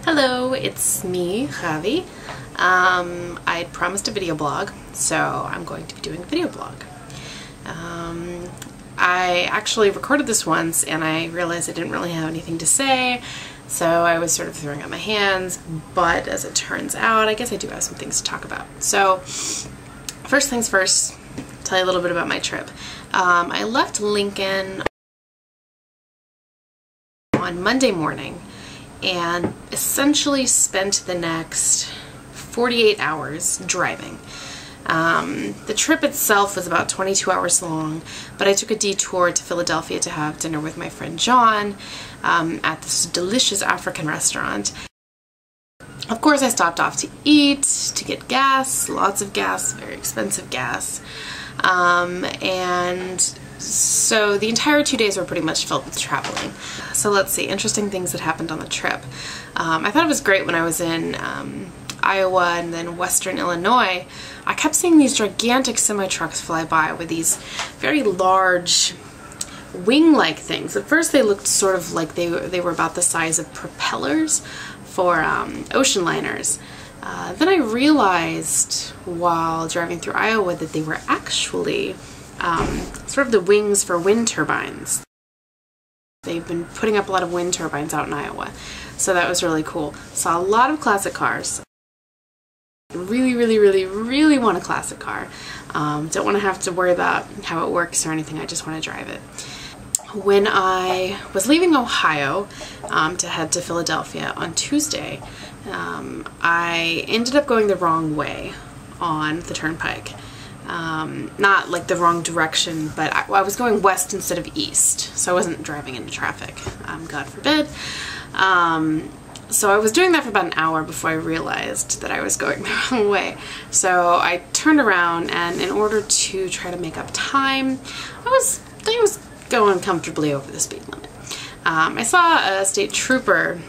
Hello, it's me, Javi. I promised a video blog, so I'm going to be doing a video blog. I actually recorded this once and I realized I didn't really have anything to say, so I was sort of throwing up my hands, but as it turns out, I guess I do have some things to talk about. So, first things first, tell you a little bit about my trip. I left Lincoln on Monday morning and essentially spent the next 48 hours driving. The trip itself was about 22 hours long, but I took a detour to Philadelphia to have dinner with my friend John at this delicious African restaurant. Of course, I stopped off to eat, to get gas, lots of gas, very expensive gas, and so the entire 2 days were pretty much filled with traveling. So let's see, interesting things that happened on the trip. I thought it was great when I was in Iowa and then western Illinois. I kept seeing these gigantic semi-trucks fly by with these very large wing-like things. At first they looked sort of like they were about the size of propellers for ocean liners. Then I realized while driving through Iowa that they were actually sort of the wings for wind turbines. They've been putting up a lot of wind turbines out in Iowa, so that was really cool. Saw a lot of classic cars. Really want a classic car. Don't want to have to worry about how it works or anything. I just want to drive it. When I was leaving Ohio to head to Philadelphia on Tuesday, I ended up going the wrong way on the turnpike. Not like the wrong direction, but I was going west instead of east, so I wasn't driving into traffic, God forbid. So I was doing that for about an hour before I realized that I was going the wrong way. So I turned around, and in order to try to make up time, I was going comfortably over the speed limit. I saw a state trooper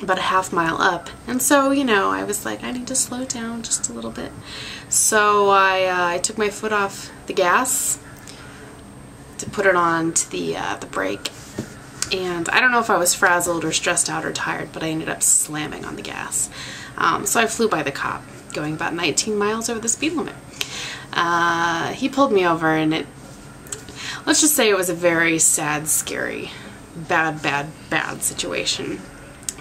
about a half mile up, and so, you know, I was like, I need to slow down just a little bit. So I took my foot off the gas to put it on to the brake, and I don't know if I was frazzled or stressed out or tired, but I ended up slamming on the gas. So I flew by the cop, going about 19 miles over the speed limit. He pulled me over, and let's just say it was a very sad, scary, bad situation.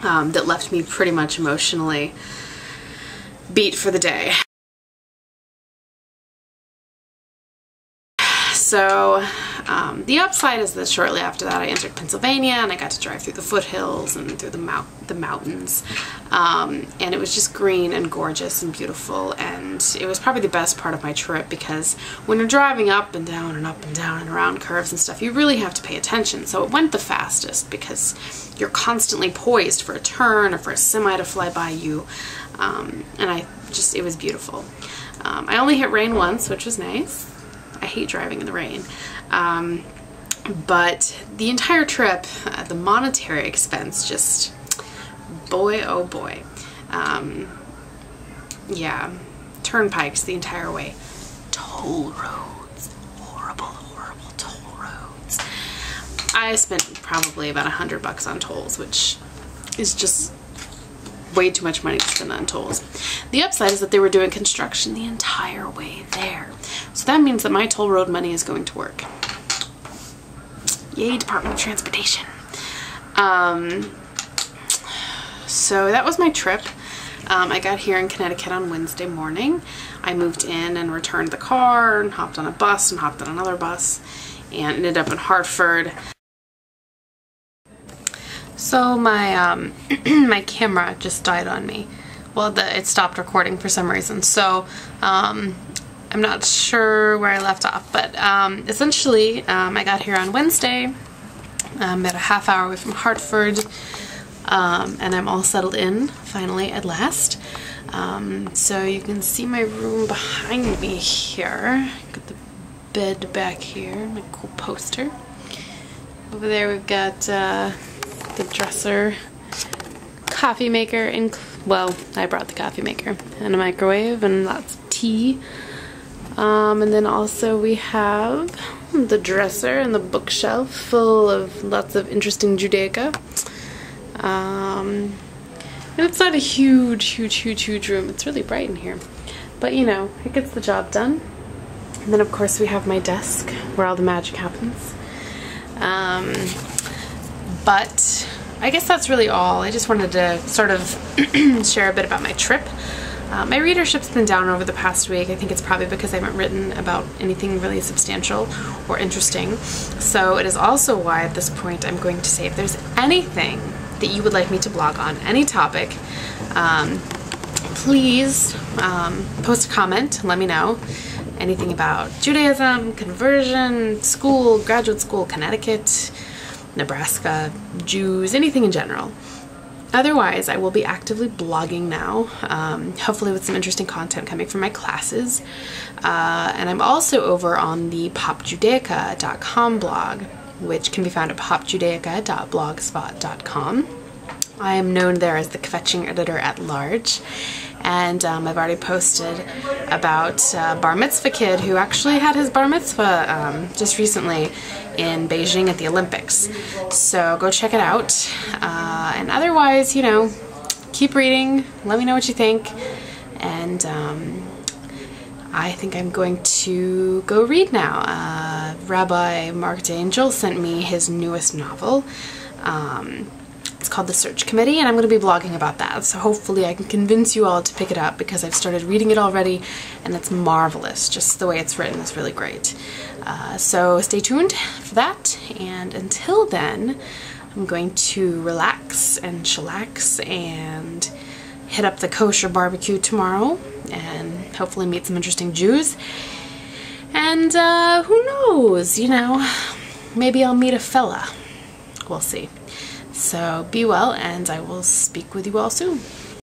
That left me pretty much emotionally beat for the day. So the upside is that shortly after that I entered Pennsylvania and I got to drive through the foothills and through the mountains, and it was just green and gorgeous and beautiful, and it was probably the best part of my trip because when you're driving up and down and around curves and stuff, you really have to pay attention. So it went the fastest because you're constantly poised for a turn or for a semi to fly by you, and it was beautiful. I only hit rain once, which was nice. I hate driving in the rain. But the entire trip, the monetary expense, just boy oh boy. Yeah, turnpikes the entire way. Toll roads, horrible toll roads. I spent probably about $100 on tolls, which is just way too much money to spend on tolls. The upside is that they were doing construction the entire way there. So that means that my toll road money is going to work. Yay, Department of Transportation. So that was my trip. I got here in Connecticut on Wednesday morning. I moved in and returned the car and hopped on a bus and hopped on another bus and ended up in Hartford. So my my camera just died on me. Well, it stopped recording for some reason. So I'm not sure where I left off, but essentially I got here on Wednesday. I'm about a half hour away from Hartford, and I'm all settled in finally at last. So you can see my room behind me here. Got the bed back here, my cool poster. Over there we've got the dresser, coffee maker, and well, I brought the coffee maker, and a microwave, and lots of tea. And then also we have the dresser and the bookshelf full of lots of interesting Judaica. And it's not a huge room. It's really bright in here. But you know, it gets the job done. And then of course we have my desk where all the magic happens. But I guess that's really all. I just wanted to sort of share a bit about my trip. My readership's been down over the past week. I think it's probably because I haven't written about anything really substantial or interesting. So it is also why at this point I'm going to say if there's anything that you would like me to blog on, any topic, please post a comment and let me know. Anything about Judaism, conversion, school, graduate school, Connecticut, Nebraska, Jews, anything in general. Otherwise, I will be actively blogging now, hopefully with some interesting content coming from my classes. And I'm also over on the popjudaica.com blog, which can be found at popjudaica.blogspot.com. I am known there as the kvetching editor at large. And I've already posted about bar mitzvah kid who actually had his bar mitzvah just recently in Beijing at the Olympics. So go check it out. And otherwise, you know, keep reading. Let me know what you think. And I think I'm going to go read now. Rabbi Mark D'Angel sent me his newest novel. It's called The Search Committee, and I'm going to be blogging about that. So hopefully I can convince you all to pick it up because I've started reading it already and it's marvelous. Just the way it's written is really great. So stay tuned for that, and until then I'm going to relax and chillax and hit up the kosher barbecue tomorrow and hopefully meet some interesting Jews. And who knows, you know, maybe I'll meet a fella. We'll see. So be well, and I will speak with you all soon.